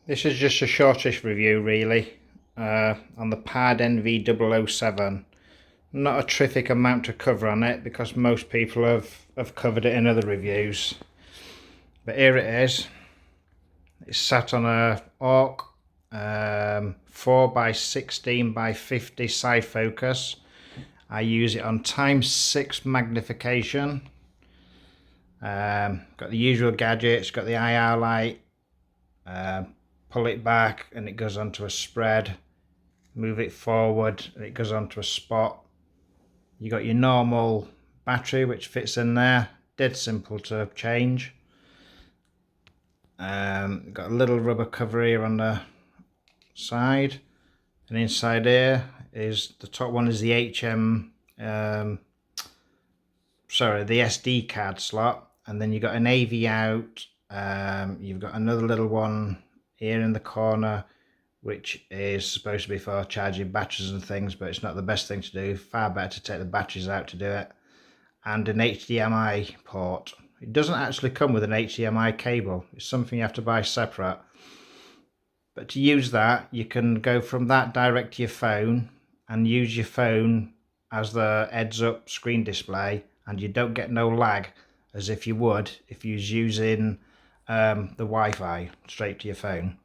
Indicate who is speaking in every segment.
Speaker 1: This is just a shortish review really on the Pard NV007. Not a terrific amount to cover on it because most people have covered it in other reviews. But here it is. It's sat on a ARC 4x16x50 side focus. I use it on ×6 magnification. Got the usual gadgets, got the IR light. Pull it back and it goes onto a spread, move it forward and it goes onto a spot. You got your normal battery which fits in there, dead simple to change. Got a little rubber cover here on the side, and inside here is the top one is the the SD card slot, and then you got an AV out. You've got another little one here in the corner which is supposed to be for charging batteries and things, but it's not the best thing to do. Far better to take the batteries out to do it. And an HDMI port. It doesn't actually come with an HDMI cable. It's something you have to buy separate. But to use that, you can go from that direct to your phone and use your phone as the heads-up screen display, and you don't get no lag as if you would if you was using the Wi-Fi straight to your phone.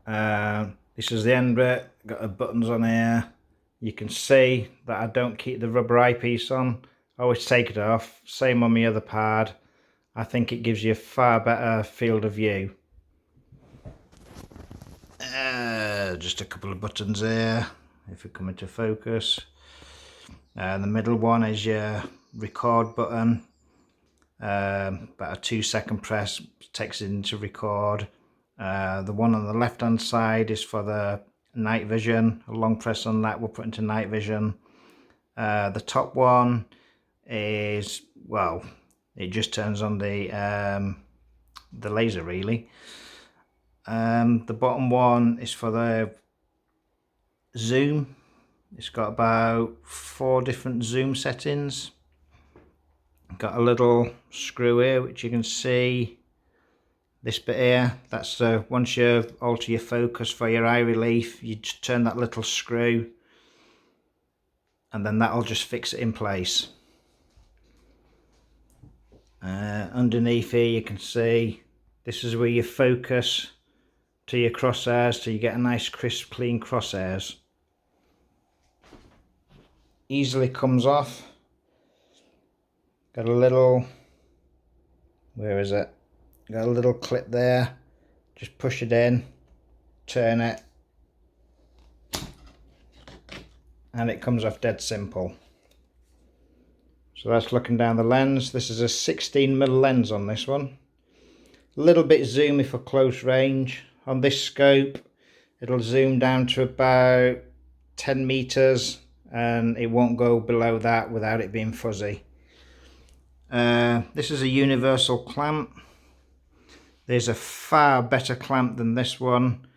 Speaker 1: This is the end bit. Got the buttons on here. You can see that I don't keep the rubber eyepiece on. I always take it off. Same on my other pad. I think it gives you a far better field of view. Just a couple of buttons here if we come into focus. The middle one is your record button. About a 2-second press takes it into record. The one on the left hand side is for the night vision. A long press on that will put into night vision. The top one is, well, it just turns on the laser really. The bottom one is for the zoom. It's got about 4 different zoom settings. Got a little screw here which you can see. This bit here, that's once you alter your focus for your eye relief, you just turn that little screw and then that'll just fix it in place. Underneath here you can see this is where you focus to your crosshairs, so you get a nice crisp clean crosshairs. Easily comes off. Got a little, where is it? Got a little clip there. Just push it in, turn it, and it comes off dead simple. So that's looking down the lens. This is a 16mm lens on this one. A little bit zoomy for close range. On this scope, it'll zoom down to about 10 meters, and it won't go below that without it being fuzzy. This is a universal clamp. There's a far better clamp than this one,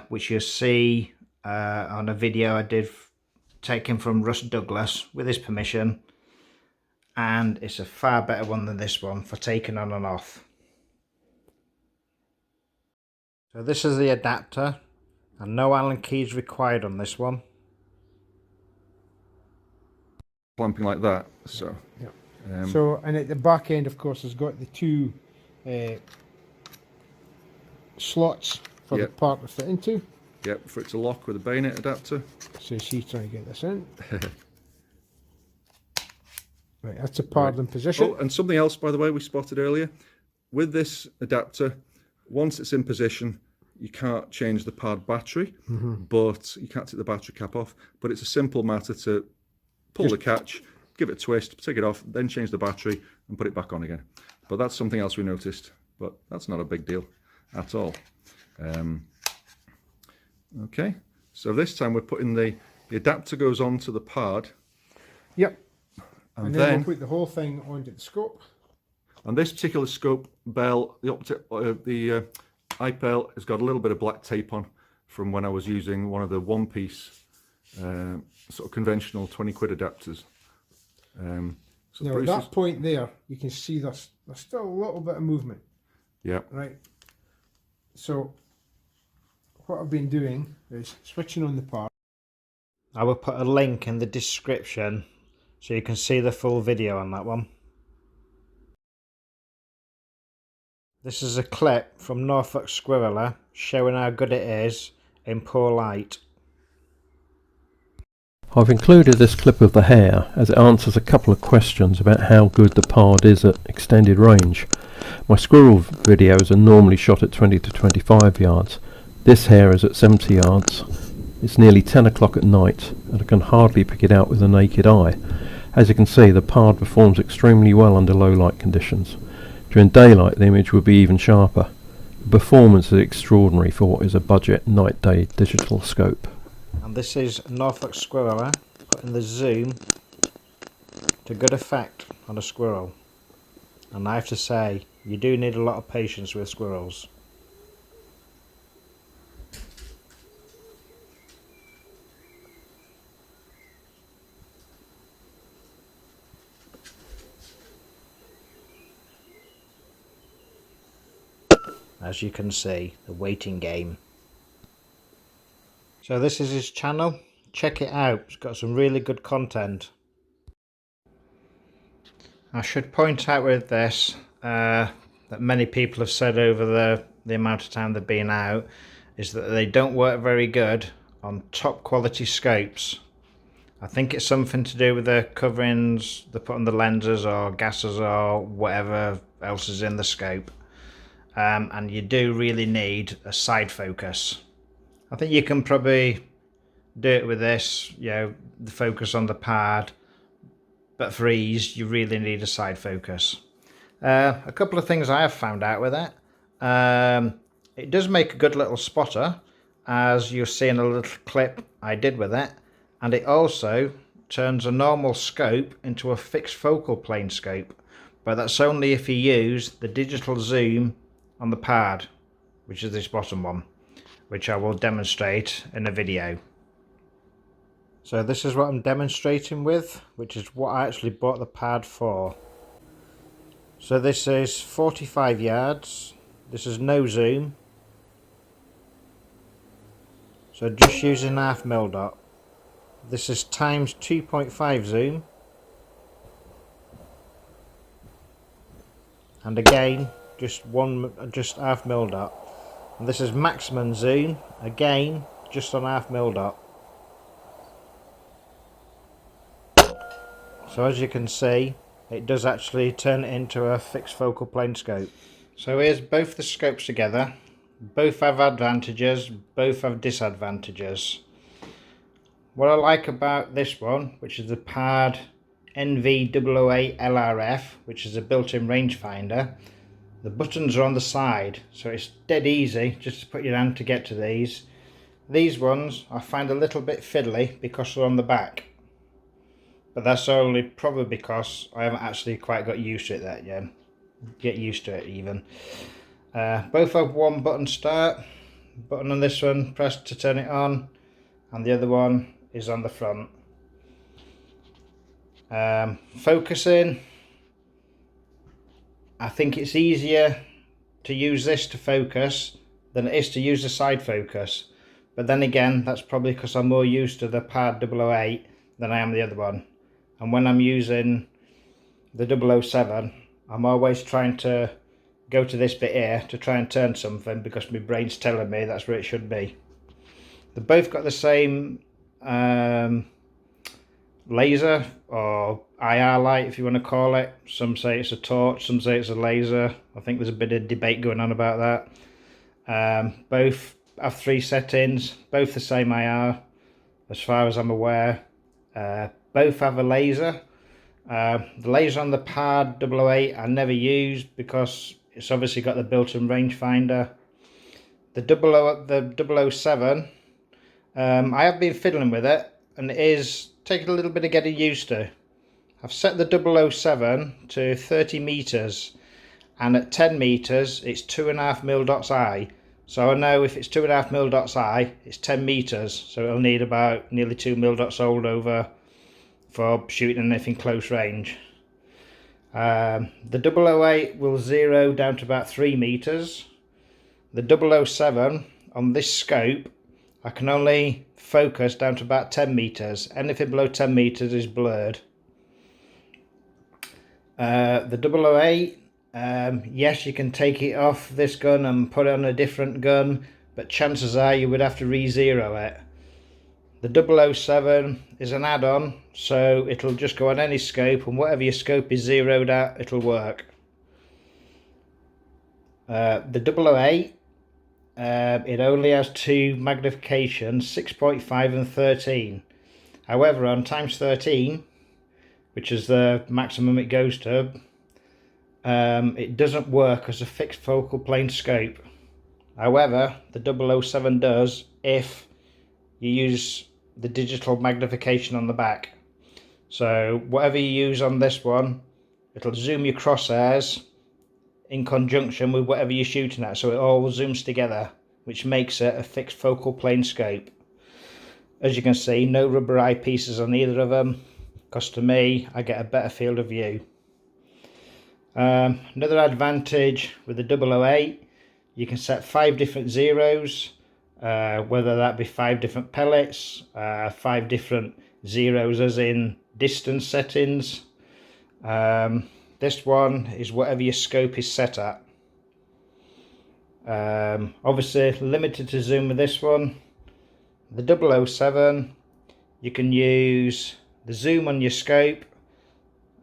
Speaker 1: which you'll see on a video I did taken from Russ Douglas with his permission, and it's a far better one than this one for taking on and off. So this is the adapter, and no Allen keys required on this one.
Speaker 2: Clamping like that, so
Speaker 3: yeah. And at the back end, of course, has got the 2 slots for the part to fit into.
Speaker 2: Yep, for it to lock with a bayonet adapter.
Speaker 3: So you see, trying to get this in. Right, that's a pard in position.
Speaker 2: Oh, and something else, by the way, we spotted earlier. With this adapter, once it's in position, you can't change the pard battery, but you can't take the battery cap off. But it's a simple matter to pull the catch, give it a twist, take it off, then change the battery and put it back on again. But that's something else we noticed, but that's not a big deal at all. Okay, so this time we're putting the adapter goes on to the pard.
Speaker 3: Yep.
Speaker 2: And
Speaker 3: then we'll put the whole thing onto the scope.
Speaker 2: On this particular scope bell, the eye-pale has got a little bit of black tape on from when I was using one of the one-piece sort of conventional 20 quid adapters. So
Speaker 3: now at that point there, you can see there's still a little bit of movement.
Speaker 2: Yeah.
Speaker 3: Right. So what I've been doing is switching on the part.
Speaker 1: I will put a link in the description so you can see the full video on that one. This is a clip from Norfolk Squirreller showing how good it is in poor light.
Speaker 4: I've included this clip of the hare as it answers a couple of questions about how good the pard is at extended range. My squirrel videos are normally shot at 20 to 25 yards. This hare is at 70 yards. It's nearly 10 o'clock at night and I can hardly pick it out with the naked eye. As you can see, the pard performs extremely well under low light conditions. During daylight the image would be even sharper. The performance is extraordinary for what is a budget night-day digital scope.
Speaker 1: And this is Norfolk Squirreller putting the zoom to good effect on a squirrel. And I have to say, you do need a lot of patience with squirrels. As you can see, the waiting game. So this is his channel, check it out, it's got some really good content. I should point out with this that many people have said over the amount of time they've been out is that they don't work very good on top quality scopes. I think it's something to do with the coverings they put on the lenses or gases or whatever else is in the scope. And you do really need a side focus. I think you can probably do it with this, you know, the focus on the pard, but for ease you really need a side focus. A couple of things I have found out with it. It does make a good little spotter, as you'll see in a little clip I did with it, and it also turns a normal scope into a fixed focal plane scope, but that's only if you use the digital zoom on the pard, which is this bottom one, which I will demonstrate in a video. So this is what I'm demonstrating with, which is what I actually bought the pad for. So this is 45 yards, this is no zoom, so just using half mil dot. This is times 2.5 zoom, and again just half mil dot. And this is maximum zoom, again just on half mil dot. So as you can see, it does actually turn it into a fixed focal plane scope. So here's both the scopes together. Both have advantages, both have disadvantages. What I like about this one, which is the Pard NV008 LRF, which is a built-in rangefinder, the buttons are on the side, so it's dead easy just to put your hand to get to these. These ones I find a little bit fiddly because they're on the back, but that's only probably because I haven't actually quite got used to it yet. Get used to it even. Both have one button start, button on this one press to turn it on, and the other one is on the front. Focusing, I think it's easier to use this to focus than it is to use the side focus, but then again that's probably because I'm more used to the Pad 008 than I am the other one, and when I'm using the 007 I'm always trying to go to this bit here to try and turn something because my brain's telling me that's where it should be. They've both got the same laser or IR light, if you want to call it. Some say it's a torch, some say it's a laser. I think there's a bit of debate going on about that. Both have 3 settings, both the same IR as far as I'm aware. Both have a laser. The laser on the Pad 008 I never used because it's obviously got the built-in rangefinder. The 007, I have been fiddling with it and it is taking a little bit of getting used to. I've set the 007 to 30 meters, and at 10 meters it's 2.5 mil dots high. So I know if it's 2.5 mil dots high, it's 10 meters, so it'll need about nearly 2 mil dots old over for shooting anything close range. The 008 will zero down to about 3 meters. The 007 on this scope, I can only focus down to about 10 meters. Anything below 10 meters is blurred. The 008, yes, you can take it off this gun and put it on a different gun, but chances are you would have to re-zero it. The 007 is an add-on, so it'll just go on any scope, and whatever your scope is zeroed at, it'll work. The 008, it only has two magnifications, 6.5 and 13. However, on times 13, which is the maximum it goes to, it doesn't work as a fixed focal plane scope. However, the 007 does if you use the digital magnification on the back. So whatever you use on this one, it'll zoom your crosshairs in conjunction with whatever you're shooting at, so it all zooms together, which makes it a fixed focal plane scope. As you can see, no rubber eyepieces on either of them, because to me, I get a better field of view. Another advantage with the 008, you can set 5 different zeros, whether that be 5 different pellets, 5 different zeros as in distance settings. This one is whatever your scope is set at. Obviously limited to zoom with this one. The 007, you can use the zoom on your scope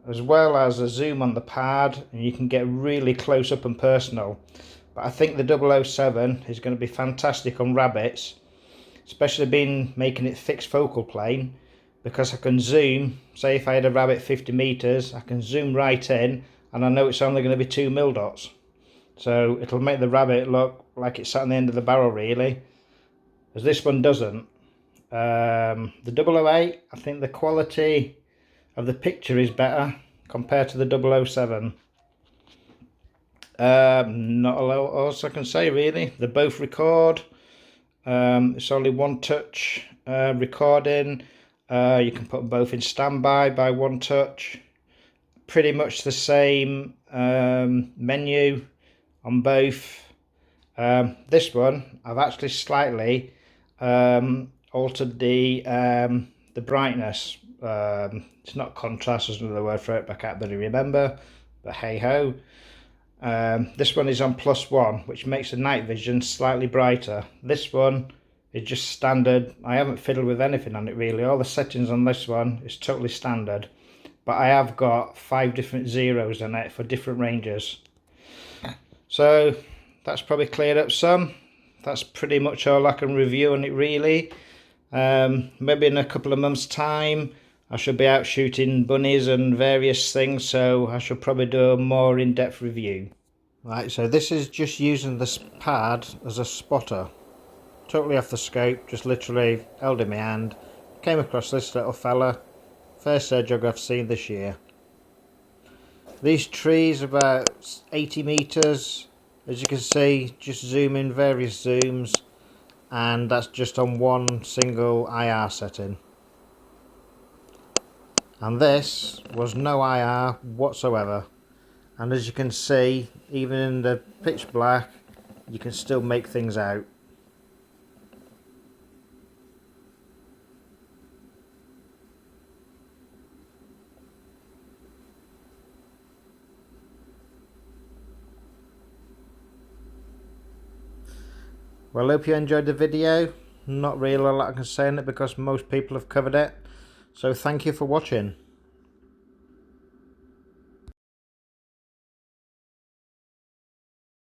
Speaker 1: as well as a zoom on the pad, and you can get really close up and personal. But I think the 007 is going to be fantastic on rabbits, especially making it fixed focal plane, because I can zoom. Say if I had a rabbit 50 meters, I can zoom right in, and I know it's only going to be 2 mil dots. So it'll make the rabbit look like it's sat on the end of the barrel, really, as this one doesn't. The 008, I think the quality of the picture is better compared to the 007. Not a lot else I can say, really. They both record. It's only one touch recording. You can put them both in standby by one touch. Pretty much the same menu on both. This one, I've actually slightly altered the brightness. It's not contrast, there's another word for it, but I can't really remember, but hey ho. This one is on +1, which makes the night vision slightly brighter. This one is just standard. I haven't fiddled with anything on it really. All the settings on this one is totally standard, but I have got 5 different zeros in it for different ranges. So that's probably cleared up some. That's pretty much all I can review on it, really. Maybe in a couple of months' time I should be out shooting bunnies and various things, so I should probably do a more in-depth review. Right, so this is just using this pad as a spotter. Totally off the scope, just literally held in my hand. Came across this little fella. First sedgehog I've seen this year. These trees about 80 meters. As you can see, just zoom in various zooms, and that's just on one single IR setting. And this was no IR whatsoever, and as you can see, even in the pitch black, you can still make things out. Well, I hope you enjoyed the video. Not really a lot I can say on it because most people have covered it. So thank you for watching.